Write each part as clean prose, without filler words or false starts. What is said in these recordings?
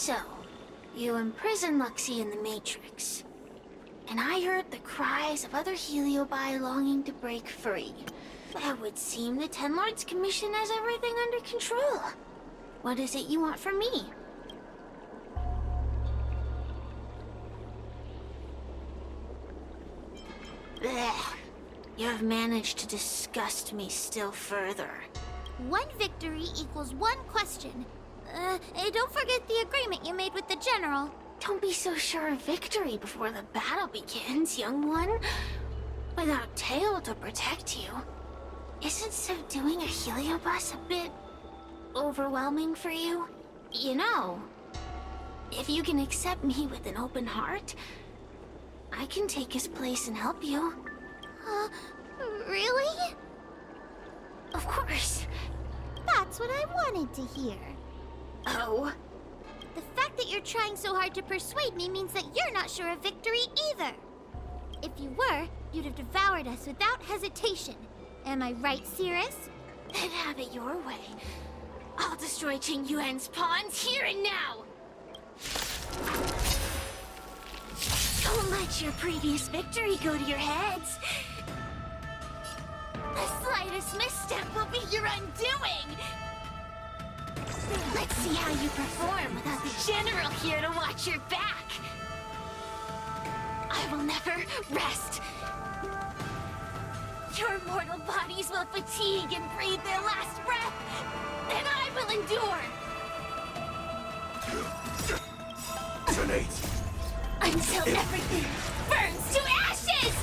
So, you imprisoned Luxie in the Matrix. And I heard the cries of other Heliobi longing to break free. It would seem the Ten Lords Commission has everything under control. What is it you want from me? Blech. You have managed to disgust me still further. One victory equals one question. Don't forget the agreement you made with the General. Don't be so sure of victory before the battle begins, young one. Without Tail to protect you, isn't subduing a Heliobus a bit overwhelming for you? You know, if you can accept me with an open heart, I can take his place and help you. Really? Of course. That's what I wanted to hear. Oh? The fact that you're trying so hard to persuade me means that you're not sure of victory either. If you were, you'd have devoured us without hesitation. Am I right, Cirrus? Then have it your way. I'll destroy Qing Yuan's pawns here and now! Don't let your previous victory go to your heads. The slightest misstep will be your undoing! Let's see how you perform without the General here to watch your back. I will never rest. Your mortal bodies will fatigue and breathe their last breath. Then I will endure. Detonate. Until everything burns to ashes!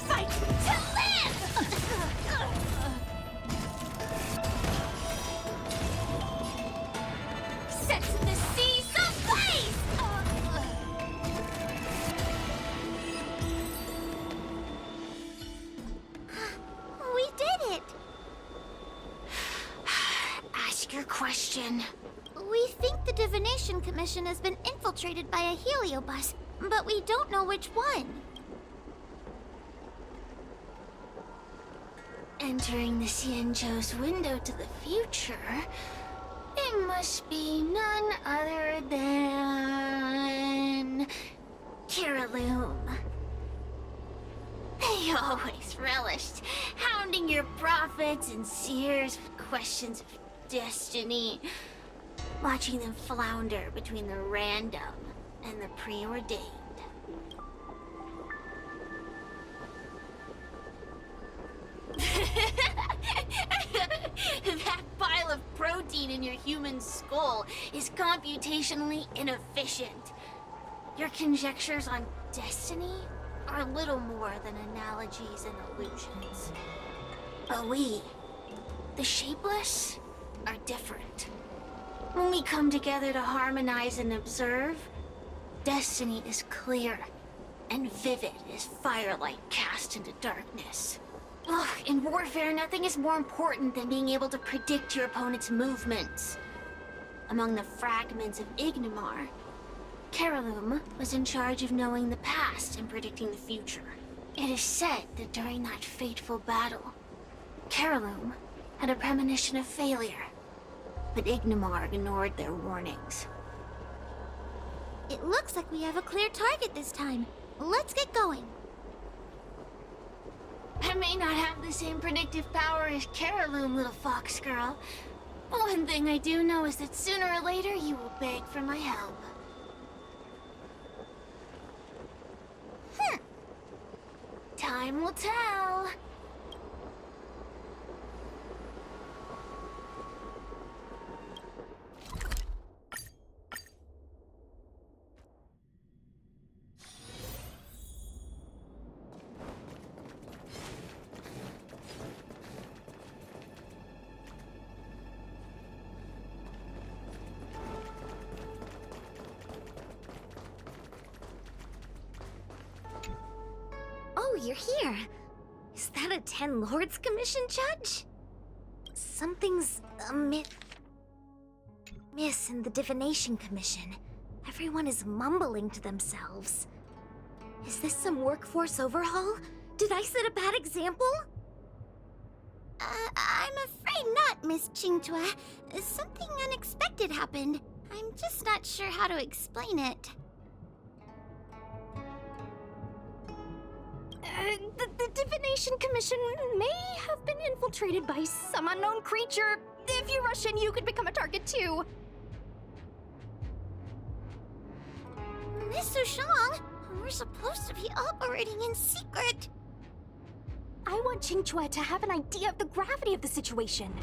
Fight to live! Set the seas ablaze! We did it! Ask your question. We think the Divination Commission has been infiltrated by a Heliobus, but we don't know which one. Entering the Xianzhou's window to the future, it must be none other than Kiraloom. They always relished hounding your prophets and seers with questions of destiny, watching them flounder between the random and the preordained. That pile of protein in your human skull is computationally inefficient. Your conjectures on destiny are little more than analogies and illusions. But we, the Shapeless, are different. When we come together to harmonize and observe, destiny is clear and vivid as firelight cast into darkness. Ugh, in warfare, nothing is more important than being able to predict your opponent's movements. Among the fragments of Ignimar, Kiraloom was in charge of knowing the past and predicting the future. It is said that during that fateful battle, Kiraloom had a premonition of failure, but Ignimar ignored their warnings. It looks like we have a clear target this time. Let's get going. I may not have the same predictive power as Kiraloom, little fox girl. But one thing I do know is that sooner or later you will beg for my help. Time will tell. Oh, you're here. Is that a Ten Lords Commission judge? Something's miss in the Divination Commission. Everyone is mumbling to themselves. Is this some workforce overhaul? Did I set a bad example? I'm afraid not, Miss Qingchua. Something unexpected happened. I'm just not sure how to explain it. The Divination Commission may have been infiltrated by some unknown creature. If you rush in, you could become a target too. Miss Sushang, we're supposed to be operating in secret. I want Qingchua to have an idea of the gravity of the situation.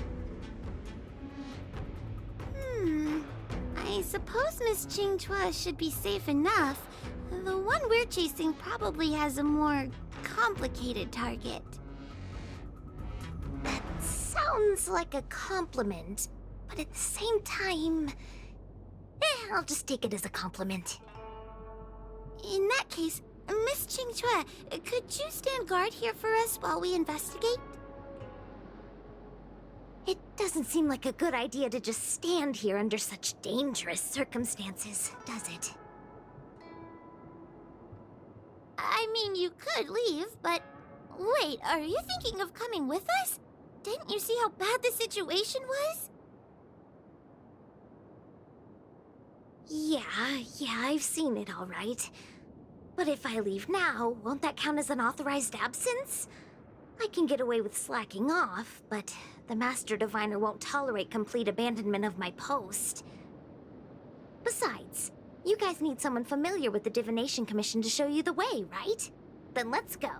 I suppose Miss Qingchua should be safe enough. The one we're chasing probably has a more complicated target. That sounds like a compliment, but at the same time, I'll just take it as a compliment. In that case, Miss Qingchua, could you stand guard here for us while we investigate? It doesn't seem like a good idea to just stand here under such dangerous circumstances, does it? I mean, you could leave, but... Wait, are you thinking of coming with us? Didn't you see how bad the situation was? Yeah, I've seen it all right. But if I leave now, won't that count as an authorized absence? I can get away with slacking off, but the Master Diviner won't tolerate complete abandonment of my post. Besides, you guys need someone familiar with the Divination Commission to show you the way, right? Then let's go.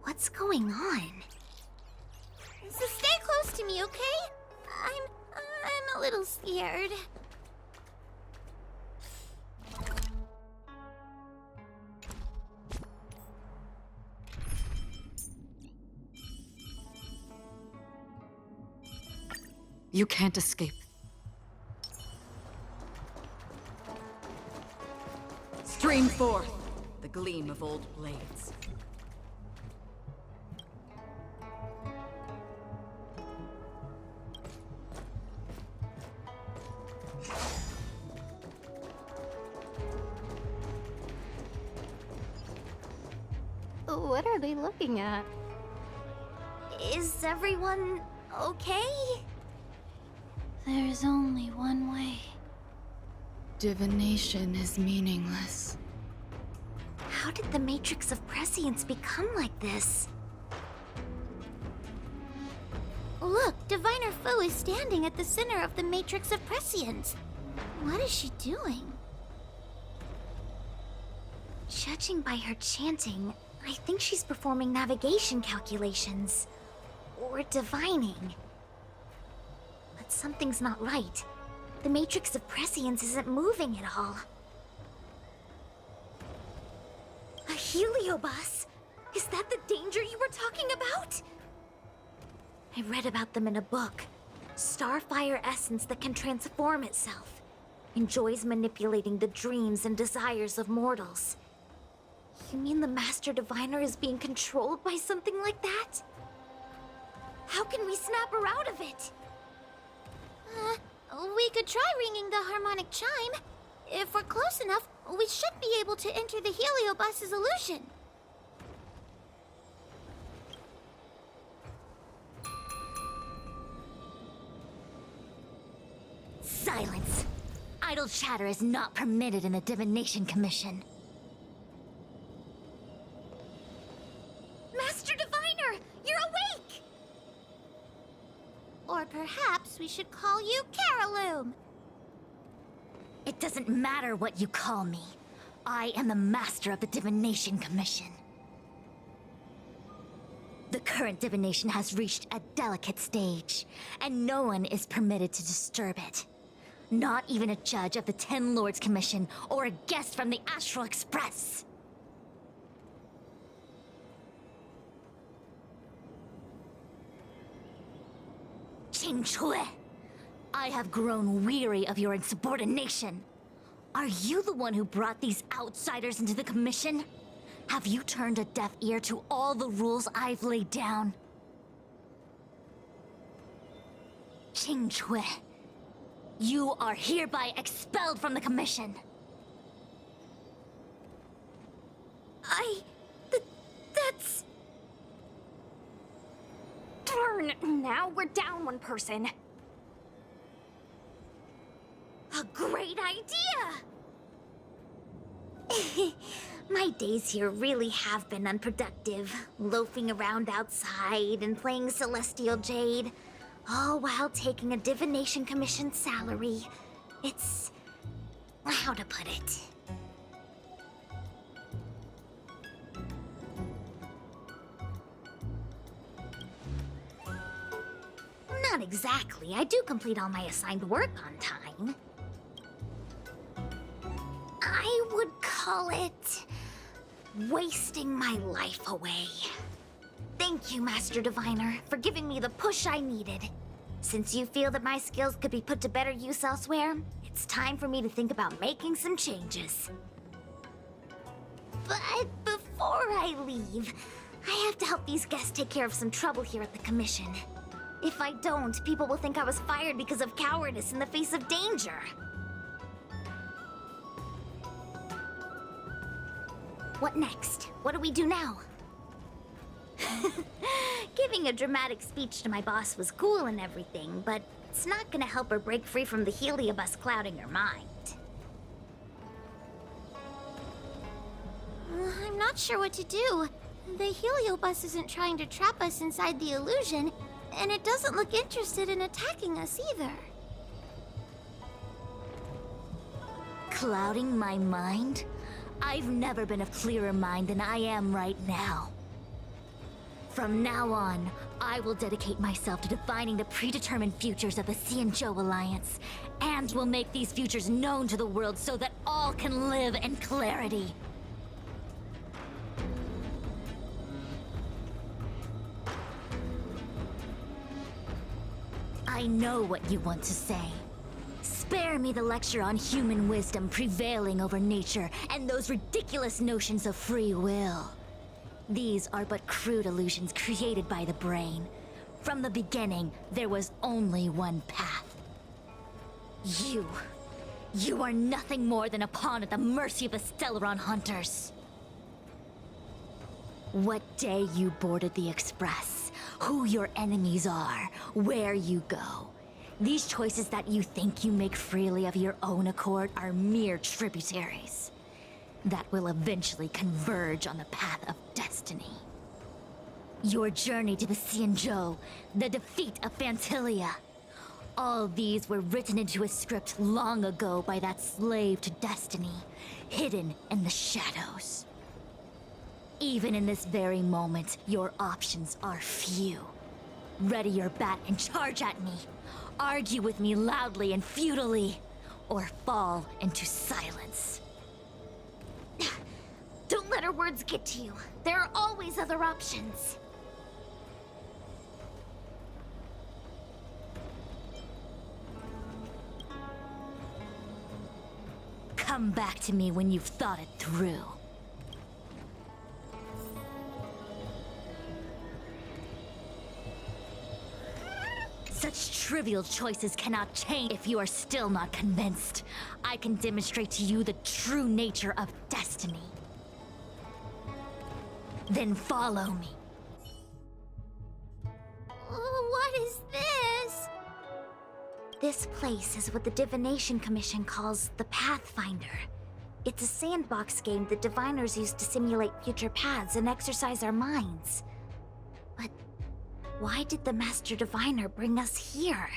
What's going on? So stay close to me, okay? I'm a little scared. You can't escape. Stream forth the gleam of old blades. What are they looking at? Is everyone okay? There's only one way. Divination is meaningless. How did the Matrix of Prescience become like this? Look, Diviner Fu is standing at the center of the Matrix of Prescience. What is she doing? Judging by her chanting, I think she's performing navigation calculations. Or divining. But something's not right. The Matrix of Prescience isn't moving at all. A heliobus? Is that the danger you were talking about? I read about them in a book. Starfire essence that can transform itself. Enjoys manipulating the dreams and desires of mortals. You mean the Master Diviner is being controlled by something like that? How can we snap her out of it? We could try ringing the harmonic chime. If we're close enough, we should be able to enter the heliobus's illusion. Silence! Idle chatter is not permitted in the Divination Commission. Master Diviner! You're awake! Or perhaps we should call you Caraloom. It doesn't matter what you call me. I am the master of the Divination Commission. The current divination has reached a delicate stage, and no one is permitted to disturb it. Not even a judge of the Ten Lords Commission or a guest from the Astral Express. Qingchue, I have grown weary of your insubordination. Are you the one who brought these outsiders into the Commission? Have you turned a deaf ear to all the rules I've laid down? Qingchue, you are hereby expelled from the Commission. now we're down one person. A great idea! My days here really have been unproductive, loafing around outside and playing Celestial Jade, all while taking a Divination Commission salary. It's... how to put it? Not exactly. I do complete all my assigned work on time. I would call it wasting my life away. Thank you, Master Diviner, for giving me the push I needed. Since you feel that my skills could be put to better use elsewhere, it's time for me to think about making some changes. But before I leave, I have to help these guests take care of some trouble here at the Commission. If I don't, people will think I was fired because of cowardice in the face of danger. What next? What do we do now? Giving a dramatic speech to my boss was cool and everything, but it's not gonna help her break free from the heliobus clouding her mind. I'm not sure what to do. The heliobus isn't trying to trap us inside the illusion, and it doesn't look interested in attacking us either. Clouding my mind? I've never been of clearer mind than I am right now. From now on, I will dedicate myself to defining the predetermined futures of the Xianzhou Alliance, and will make these futures known to the world so that all can live in clarity. I know what you want to say. Spare me the lecture on human wisdom prevailing over nature and those ridiculous notions of free will. These are but crude illusions created by the brain. From the beginning, there was only one path. You are nothing more than a pawn at the mercy of the Stellaron hunters. What day you boarded the Express, who your enemies are, where you go. These choices that you think you make freely of your own accord are mere tributaries that will eventually converge on the path of destiny. Your journey to the Xianzhou, the defeat of Phantilia. All these were written into a script long ago by that slave to destiny, hidden in the shadows. Even in this very moment, your options are few. Ready your bat and charge at me. Argue with me loudly and futilely, or fall into silence. Don't let her words get to you. There are always other options. Come back to me when you've thought it through. Such trivial choices cannot change if you are still not convinced. I can demonstrate to you the true nature of destiny. Then follow me. What is this? This place is what the Divination Commission calls the Pathfinder. It's a sandbox game that diviners use to simulate future paths and exercise our minds. But why did the Master Diviner bring us here?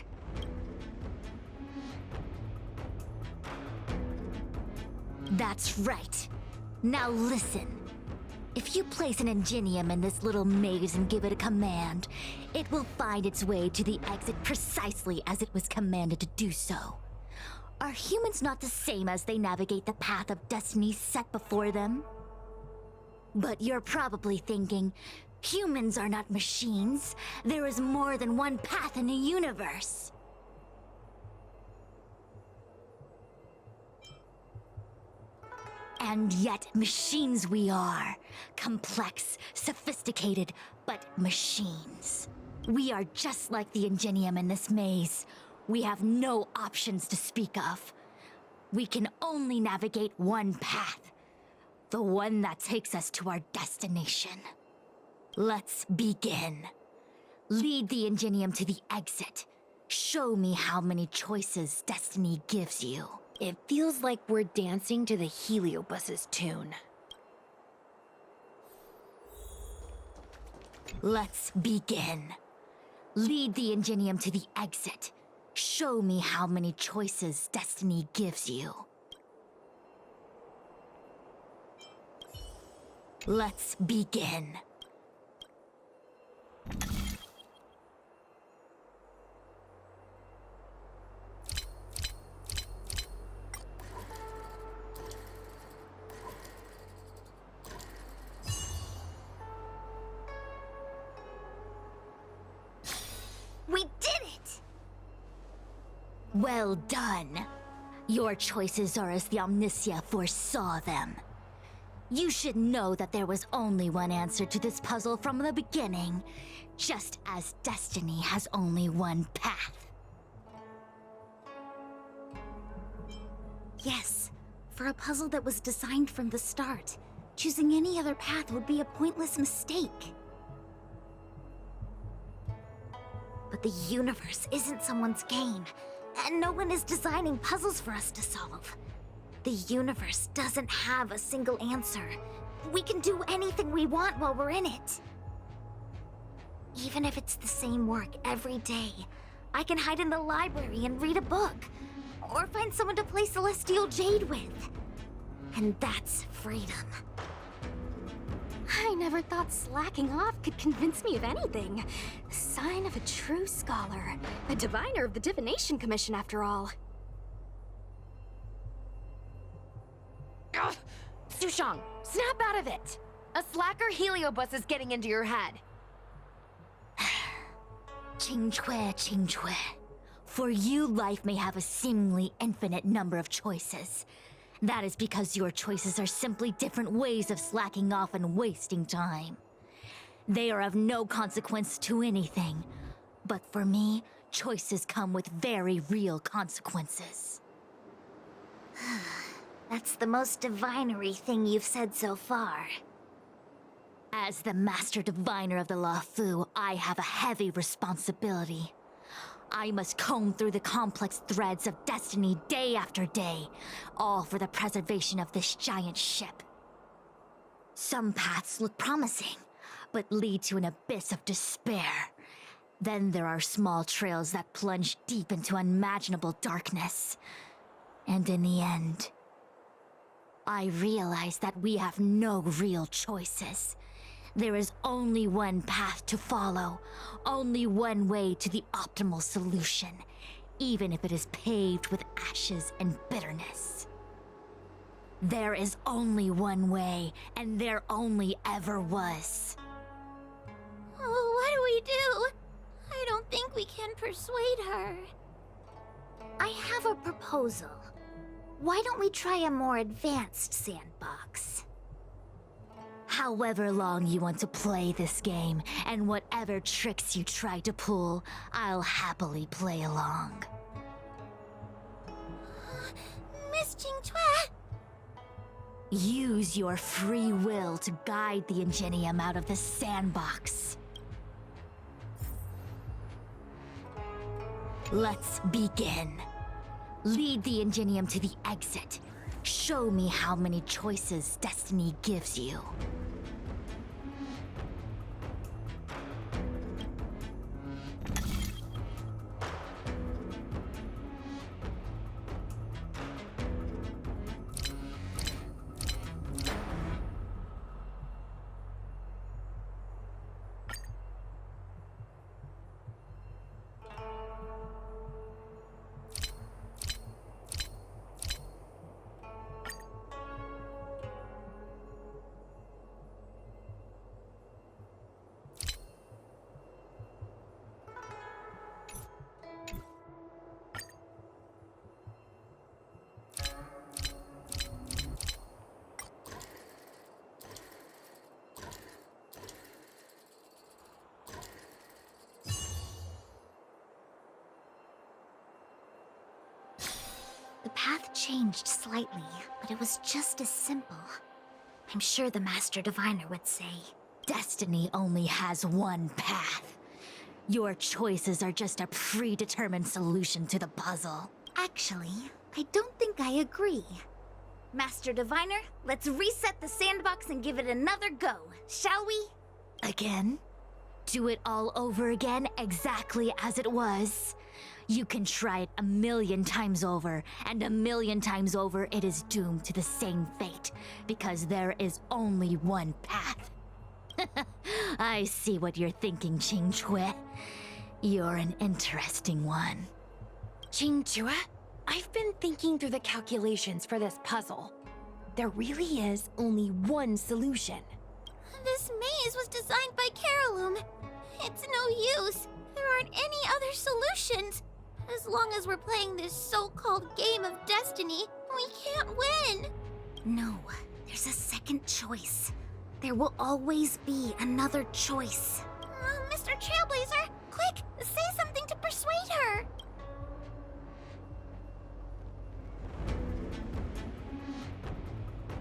That's right. Now listen. If you place an ingenium in this little maze and give it a command, it will find its way to the exit precisely as it was commanded to do so. Are humans not the same as they navigate the path of destiny set before them? But you're probably thinking, humans are not machines. There is more than one path in the universe. And yet, machines we are. Complex, sophisticated, but machines. We are just like the ingenium in this maze. We have no options to speak of. We can only navigate one path. The one that takes us to our destination. Let's begin. Lead the Ingenium to the exit. Show me how many choices destiny gives you. It feels like we're dancing to the Heliobus's tune. Let's begin. Lead the Ingenium to the exit. Show me how many choices destiny gives you. Let's begin. We did it! Well done. Your choices are as the Omnisia foresaw them. You should know that there was only one answer to this puzzle from the beginning, just as destiny has only one path. Yes, for a puzzle that was designed from the start, choosing any other path would be a pointless mistake. But the universe isn't someone's game, and no one is designing puzzles for us to solve. The universe doesn't have a single answer. We can do anything we want while we're in it. Even if it's the same work every day, I can hide in the library and read a book, or find someone to play Celestial Jade with. And that's freedom. I never thought slacking off could convince me of anything. Sign of a true scholar. A diviner of the Divination Commission, after all. Ugh! Sushang, snap out of it! A slacker Heliobus is getting into your head. Qingque. For you, life may have a seemingly infinite number of choices. That is because your choices are simply different ways of slacking off and wasting time. They are of no consequence to anything. But for me, choices come with very real consequences. That's the most divinery thing you've said so far. As the Master Diviner of the Luofu, I have a heavy responsibility. I must comb through the complex threads of destiny day after day, all for the preservation of this giant ship. Some paths look promising, but lead to an abyss of despair. Then there are small trails that plunge deep into unimaginable darkness. And in the end, I realize that we have no real choices. There is only one path to follow, only one way to the optimal solution, even if it is paved with ashes and bitterness. There is only one way, and there only ever was. Oh, what do we do? I don't think we can persuade her. I have a proposal. Why don't we try a more advanced sandbox? However long you want to play this game, and whatever tricks you try to pull, I'll happily play along. Miss Qingque! Use your free will to guide the Ingenium out of the sandbox. Let's begin. Lead the Ingenium to the exit. Show me how many choices destiny gives you. The path changed slightly, but it was just as simple. I'm sure the Master Diviner would say. Destiny only has one path. Your choices are just a predetermined solution to the puzzle. Actually, I don't think I agree. Master Diviner, let's reset the sandbox and give it another go, shall we? Again? Do it all over again, exactly as it was? You can try it 1,000,000 times over, and 1,000,000 times over it is doomed to the same fate, because there is only one path. I see what you're thinking, Qingque. You're an interesting one. Qingque, I've been thinking through the calculations for this puzzle. There really is only one solution. This maze was designed by Caroloom. It's no use. There aren't any other solutions. As long as we're playing this so-called game of destiny, we can't win. No, there's a second choice. There will always be another choice. Mr. Trailblazer, quick, say something to persuade her.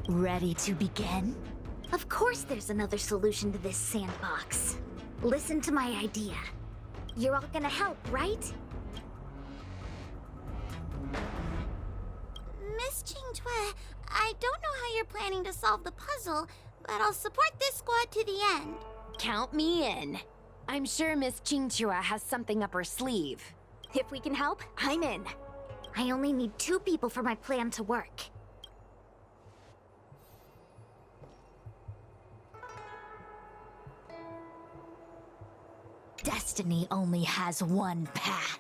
Ready to begin? Of course there's another solution to this sandbox. Listen to my idea. You're all gonna help, right? Miss Qingque, I don't know how you're planning to solve the puzzle, but I'll support this squad to the end. Count me in. I'm sure Miss Qingque has something up her sleeve. If we can help, I'm in. I only need 2 people for my plan to work. Destiny only has one path.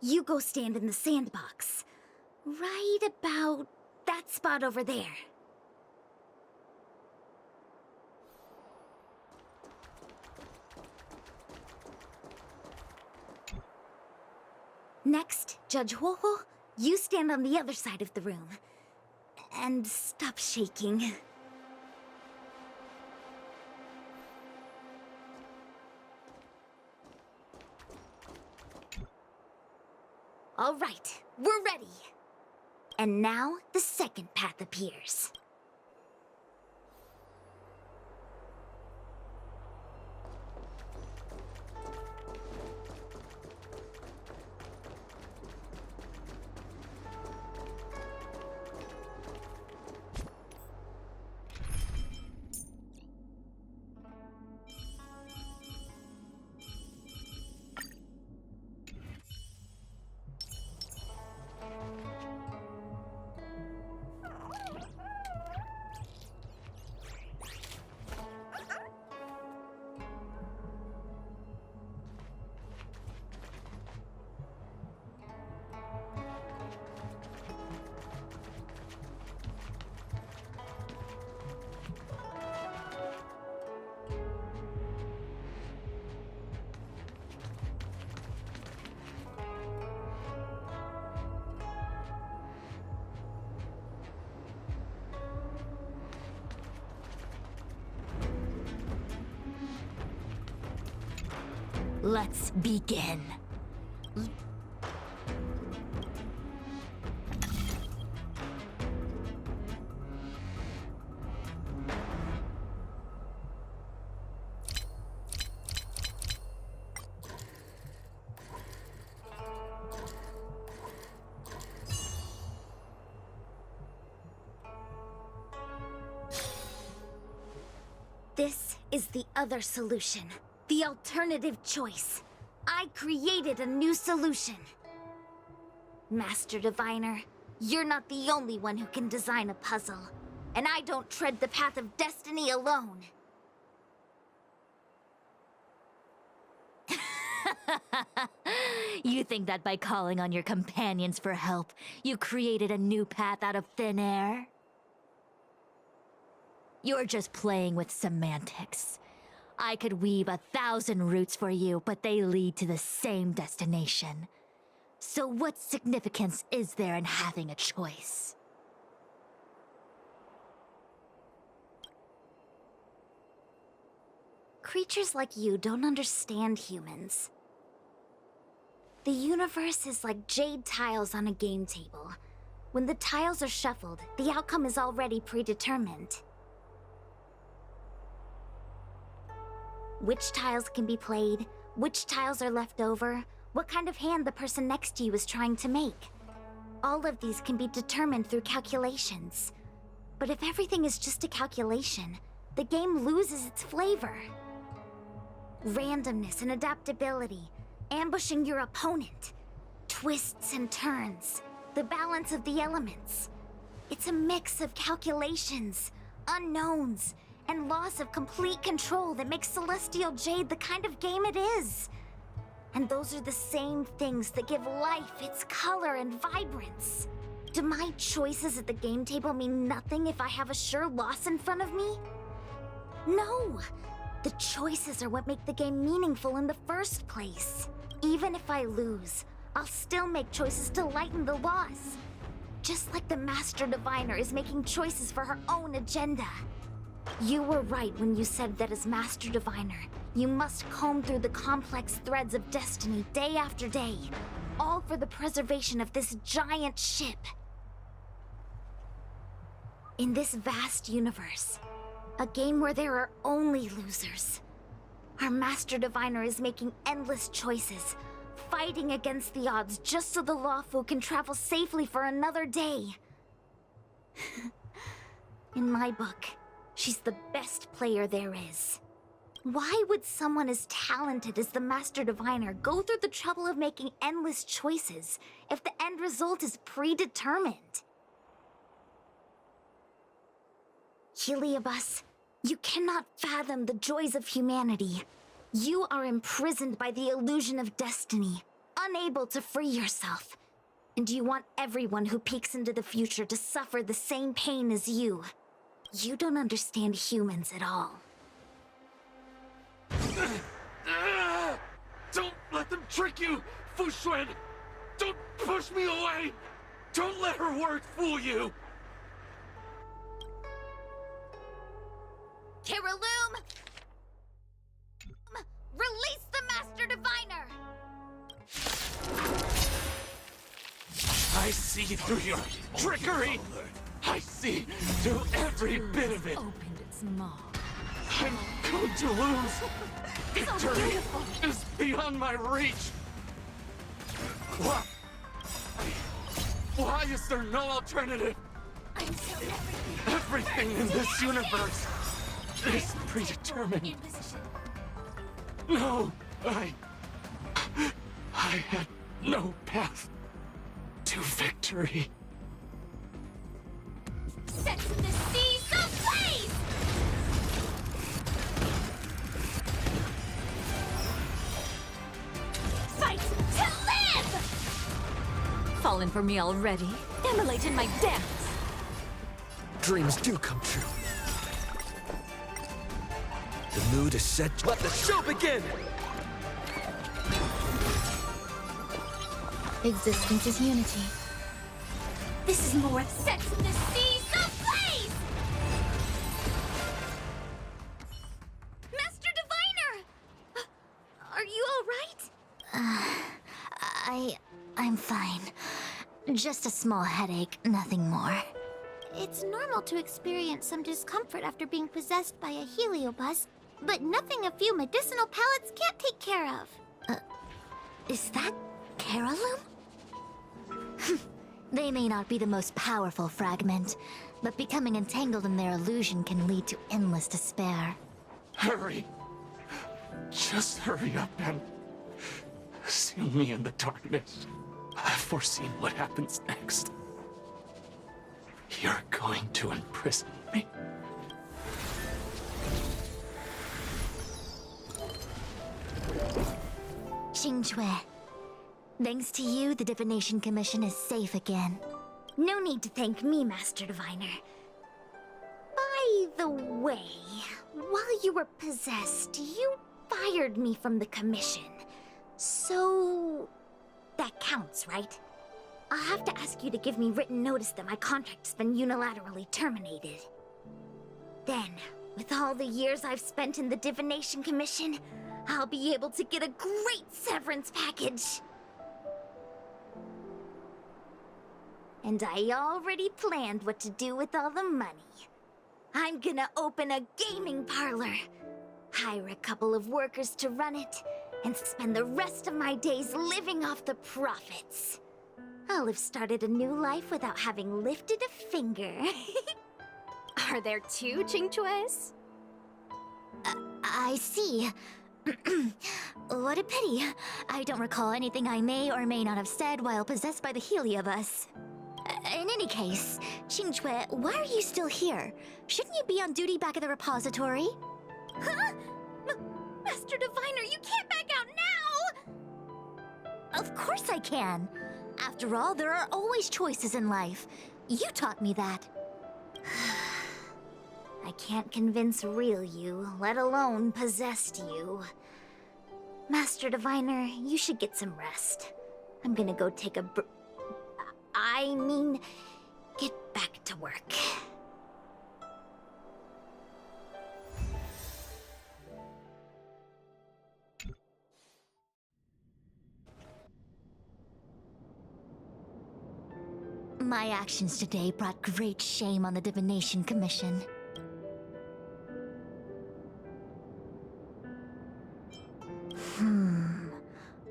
You go stand in the sandbox. Right about that spot over there. Next, Judge Huohuo, you stand on the other side of the room. And stop shaking. All right, we're ready. And now, the second path appears. Let's begin. This is the other solution. The alternative choice. I created a new solution. Master Diviner, you're not the only one who can design a puzzle. And I don't tread the path of destiny alone. You think that by calling on your companions for help, you created a new path out of thin air? You're just playing with semantics. I could weave 1,000 routes for you, but they lead to the same destination. So what significance is there in having a choice? Creatures like you don't understand humans. The universe is like jade tiles on a game table. When the tiles are shuffled, the outcome is already predetermined. Which tiles can be played, which tiles are left over, what kind of hand the person next to you is trying to make. All of these can be determined through calculations. But if everything is just a calculation, the game loses its flavor. Randomness and adaptability, ambushing your opponent, twists and turns, the balance of the elements. It's a mix of calculations, unknowns, and loss of complete control that makes Celestial Jade the kind of game it is. And those are the same things that give life its color and vibrance. Do my choices at the game table mean nothing if I have a sure loss in front of me? No! The choices are what make the game meaningful in the first place. Even if I lose, I'll still make choices to lighten the loss. Just like the Master Diviner is making choices for her own agenda. You were right when you said that as Master Diviner, you must comb through the complex threads of destiny day after day, all for the preservation of this giant ship. In this vast universe, a game where there are only losers, our Master Diviner is making endless choices, fighting against the odds just so the Lawfu can travel safely for another day. In my book, she's the best player there is. Why would someone as talented as the Master Diviner go through the trouble of making endless choices if the end result is predetermined? Heliobus, you cannot fathom the joys of humanity. You are imprisoned by the illusion of destiny, unable to free yourself. And you want everyone who peeks into the future to suffer the same pain as you. You don't understand humans at all. Don't let them trick you, Fu Xuan! Don't push me away! Don't let her words fool you! Kiriloom! Release the Master Diviner! I see through your trickery! I see through every bit of it! Opened its maw. I'm going to lose! Victory is beyond my reach! Why? Why is there no alternative? I'm so Everything in this universe is predetermined. in position. No, I had no path to victory. Set to the seas ablaze! Fight to live! Fallen for me already? Immolate in my dance! Dreams do come true. The mood is set. Let the show begin! Existence is unity. This is more set to the seas ablaze! Master Diviner! Are you all right? I'm fine. Just a small headache, nothing more. It's normal to experience some discomfort after being possessed by a heliobus, but nothing a few medicinal pellets can't take care of. Is that Kiriloom? They may not be the most powerful fragment, but becoming entangled in their illusion can lead to endless despair. Hurry. Just hurry up and seal me in the darkness. I've foreseen what happens next. You're going to imprison me. Qingque. Thanks to you, the Divination Commission is safe again. No need to thank me, Master Diviner. By the way, while you were possessed, you fired me from the Commission. So... that counts, right? I'll have to ask you to give me written notice that my contract's been unilaterally terminated. Then, with all the years I've spent in the Divination Commission, I'll be able to get a great severance package. and I already planned what to do with all the money. I'm gonna open a gaming parlor, hire a couple of workers to run it, and spend the rest of my days living off the profits. I'll have started a new life without having lifted a finger. Are there two Chingchues? I see. What a pity. I don't recall anything I may or may not have said while possessed by the Heliobus. In any case, Qingchue, why are you still here? Shouldn't you be on duty back at the repository? Huh? Master Diviner, you can't back out now! Of course I can. After all, there are always choices in life. You taught me that. I can't convince real you, let alone possessed you. Master Diviner, you should get some rest. I'm gonna go take a get back to work. My actions today brought great shame on the Divination Commission.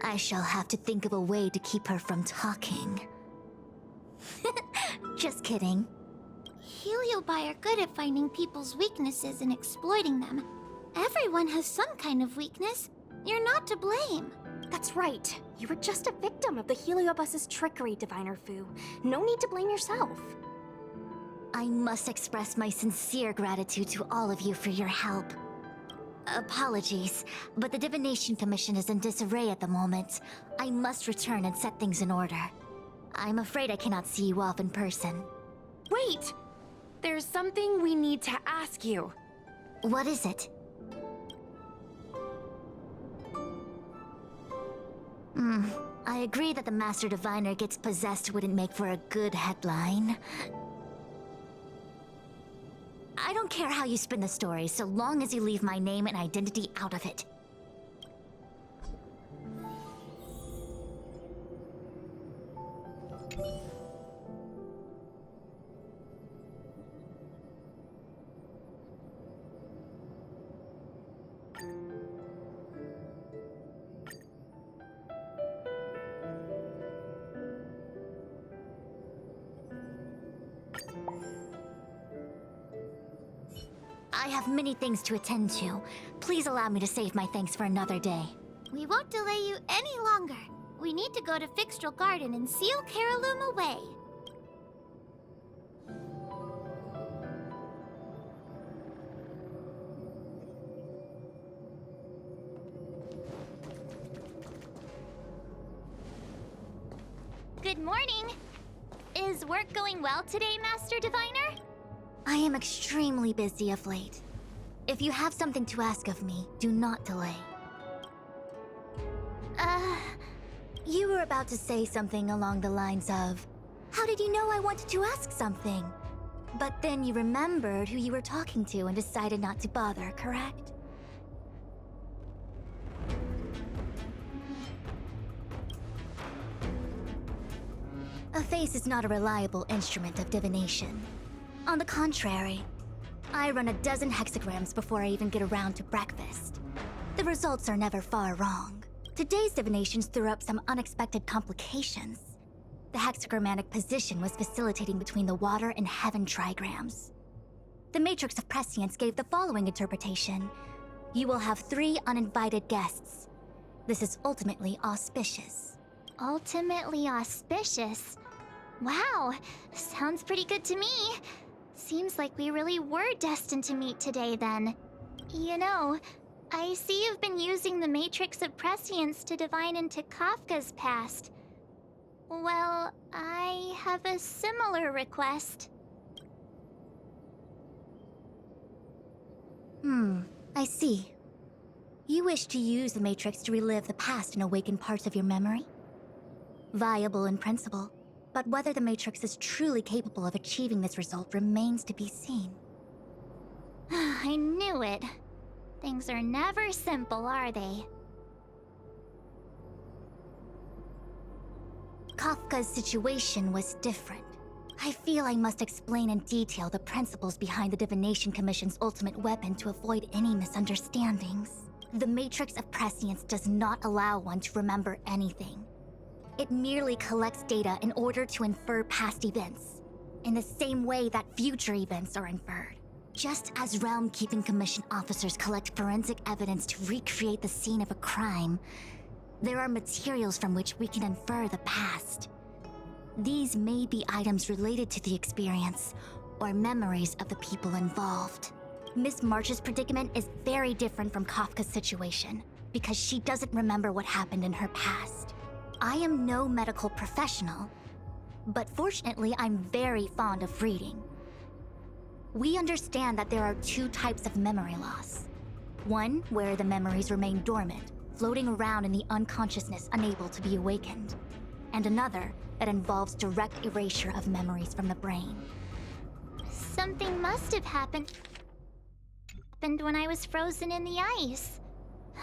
I shall have to think of a way to keep her from talking. Just kidding. Heliobi are good at finding people's weaknesses and exploiting them. Everyone has some kind of weakness. You're not to blame. That's right. You were just a victim of the Heliobus's trickery, Diviner Fu. No need to blame yourself. I must express my sincere gratitude to all of you for your help. Apologies, but the Divination Commission is in disarray at the moment. I must return and set things in order. I'm afraid I cannot see you off in person. Wait! There's something we need to ask you. What is it? I agree that the Master Diviner gets possessed wouldn't make for a good headline. I don't care how you spin the story, so long as you leave my name and identity out of it. I have many things to attend to. Please allow me to save my thanks for another day. We won't delay you any longer. We need to go to Fixtral Garden and seal Caraloom away. Good morning. Is work going well today, Master Diviner? I am extremely busy of late. If you have something to ask of me, do not delay. You were about to say something along the lines of, how did you know I wanted to ask something? But then you remembered who you were talking to and decided not to bother, correct? A face is not a reliable instrument of divination. On the contrary, I run a dozen hexagrams before I even get around to breakfast. The results are never far wrong. Today's divinations threw up some unexpected complications. The hexagrammatic position was facilitating between the water and heaven trigrams. The matrix of prescience gave the following interpretation. You will have 3 uninvited guests. This is ultimately auspicious. Ultimately auspicious. Wow, sounds pretty good to me. Seems like we really were destined to meet today then. You know, I see you've been using the Matrix of Prescience to divine into Kafka's past. Well, I have a similar request. I see. You wish to use the Matrix to relive the past and awaken parts of your memory? Viable in principle, but whether the Matrix is truly capable of achieving this result remains to be seen. I knew it. Things are never simple, are they? Kafka's situation was different. I feel I must explain in detail the principles behind the Divination Commission's ultimate weapon to avoid any misunderstandings. The Matrix of Prescience does not allow one to remember anything. It merely collects data in order to infer past events, in the same way that future events are inferred. Just as Realm Keeping Commission officers collect forensic evidence to recreate the scene of a crime, there are materials from which we can infer the past. These may be items related to the experience, or memories of the people involved. Miss March's predicament is very different from Kafka's situation, because she doesn't remember what happened in her past. I am no medical professional, but fortunately I'm very fond of reading. We understand that there are two types of memory loss. One where the memories remain dormant, floating around in the unconsciousness unable to be awakened. And another that involves direct erasure of memories from the brain. Something must have happened when I was frozen in the ice.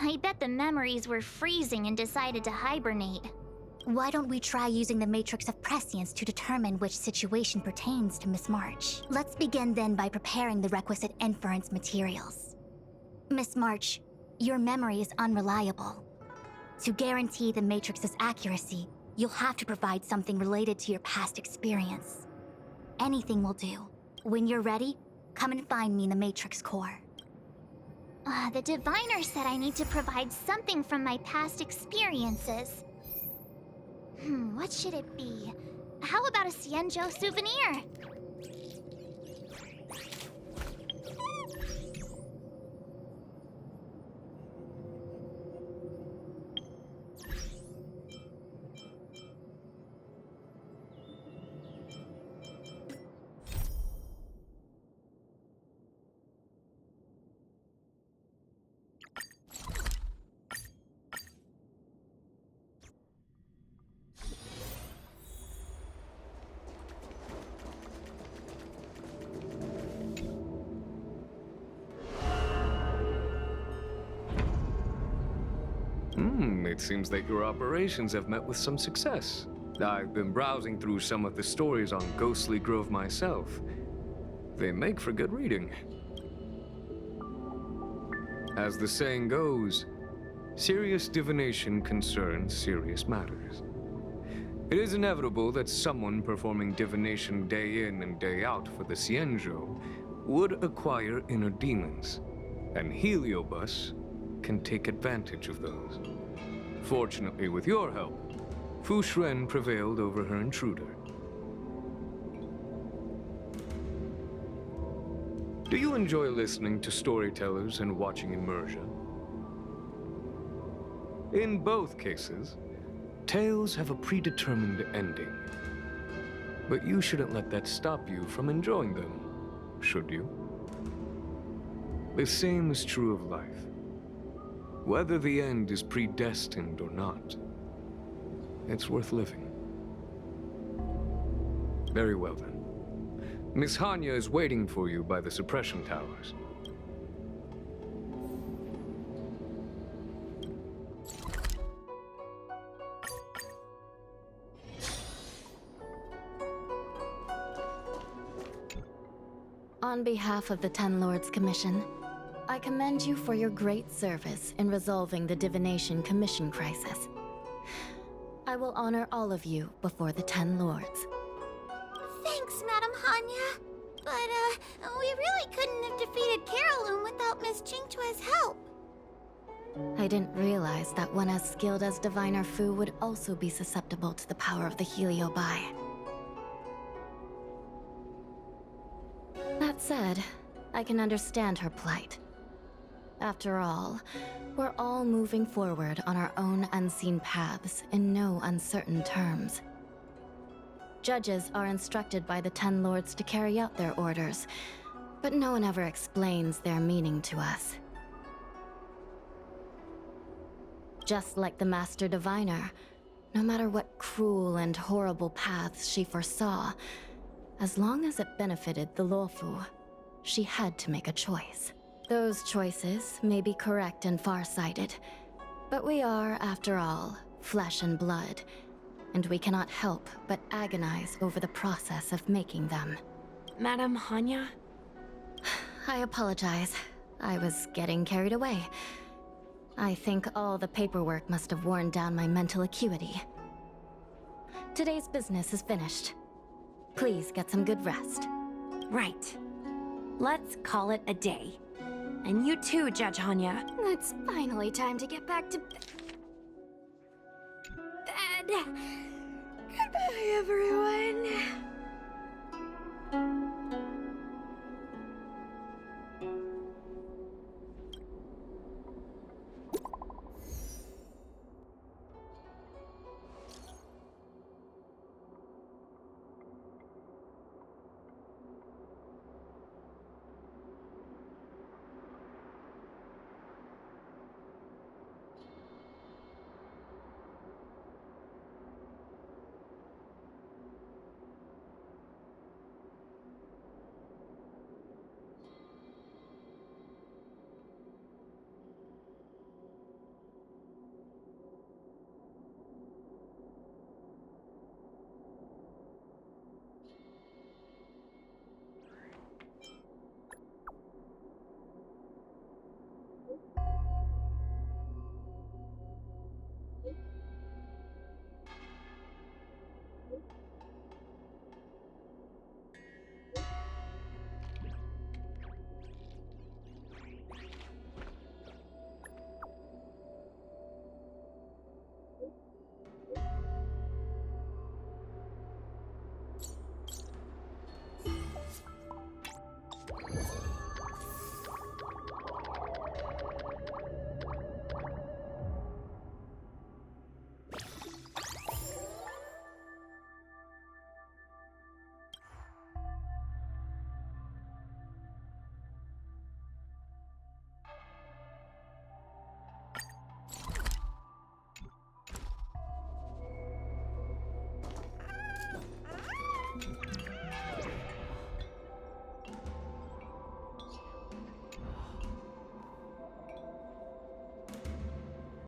I bet the memories were freezing and decided to hibernate. Why don't we try using the Matrix of Prescience to determine which situation pertains to Miss March? Let's begin then by preparing the requisite inference materials. Miss March, your memory is unreliable. To guarantee the Matrix's accuracy, you'll have to provide something related to your past experience. Anything will do. When you're ready, come and find me in the Matrix core. The diviner said I need to provide something from my past experiences. What should it be? How about a Cienjo souvenir? It seems that your operations have met with some success. I've been browsing through some of the stories on Ghostly Grove myself. They make for good reading. As the saying goes, serious divination concerns serious matters. It is inevitable that someone performing divination day in and day out for the Cienjo would acquire inner demons, and Heliobus can take advantage of those. Fortunately, with your help, Fu Shren prevailed over her intruder. Do you enjoy listening to storytellers and watching immersion? In both cases, tales have a predetermined ending. But you shouldn't let that stop you from enjoying them, should you? The same is true of life. Whether the end is predestined or not, it's worth living. Very well then. Miss Hanya is waiting for you by the suppression towers. On behalf of the Ten Lords Commission, I commend you for your great service in resolving the Divination Commission crisis. I will honor all of you before the Ten Lords. Thanks, Madam Hanya. But, we really couldn't have defeated Carolyn without Miss Jingtua's help. I didn't realize that one as skilled as Diviner Fu would also be susceptible to the power of the Heliobi. That said, I can understand her plight. After all, we're all moving forward on our own unseen paths in no uncertain terms. Judges are instructed by the Ten Lords to carry out their orders, but no one ever explains their meaning to us. Just like the Master Diviner, no matter what cruel and horrible paths she foresaw, as long as it benefited the Luofu, she had to make a choice. Those choices may be correct and far-sighted, but we are, after all, flesh and blood, and we cannot help but agonize over the process of making them. Madam Hanya? I apologize. I was getting carried away. I think all the paperwork must have worn down my mental acuity. Today's business is finished. Please get some good rest. Right. Let's call it a day. And you too, Judge Hanya. It's finally time to get back to bed. Goodbye, everyone.